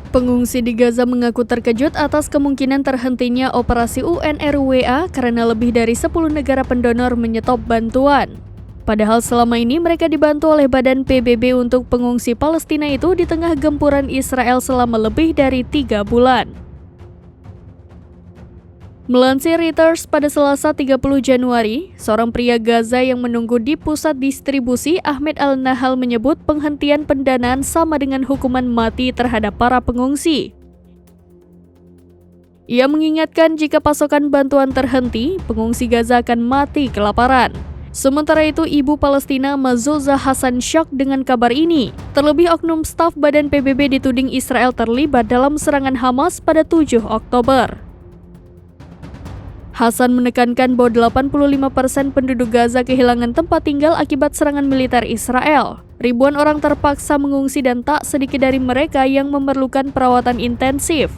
Pengungsi di Gaza mengaku terkejut atas kemungkinan terhentinya operasi UNRWA karena lebih dari 10 negara pendonor menyetop bantuan. Padahal selama ini mereka dibantu oleh Badan PBB untuk pengungsi Palestina itu di tengah gempuran Israel selama lebih dari 3 bulan. Melansir Reuters pada Selasa 30 Januari, seorang pria Gaza yang menunggu di pusat distribusi Ahmed Al-Nahal menyebut penghentian pendanaan sama dengan hukuman mati terhadap para pengungsi. Ia mengingatkan jika pasokan bantuan terhenti, pengungsi Gaza akan mati kelaparan. Sementara itu, ibu Palestina Mazuza Hassan syok dengan kabar ini. Terlebih oknum staf Badan PBB dituding Israel terlibat dalam serangan Hamas pada 7 Oktober. Hasan menekankan bahwa 85% penduduk Gaza kehilangan tempat tinggal akibat serangan militer Israel. Ribuan orang terpaksa mengungsi dan tak sedikit dari mereka yang memerlukan perawatan intensif.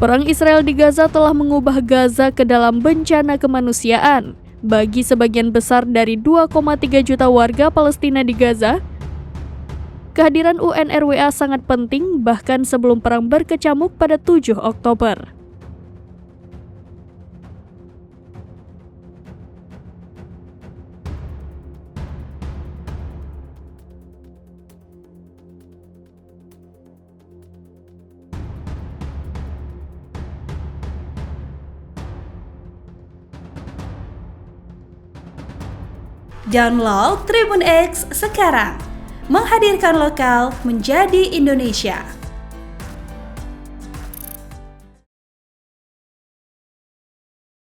Perang Israel di Gaza telah mengubah Gaza ke dalam bencana kemanusiaan. Bagi sebagian besar dari 2,3 juta warga Palestina di Gaza, kehadiran UNRWA sangat penting bahkan sebelum perang berkecamuk pada 7 Oktober. Download Tribun X sekarang, menghadirkan lokal menjadi Indonesia.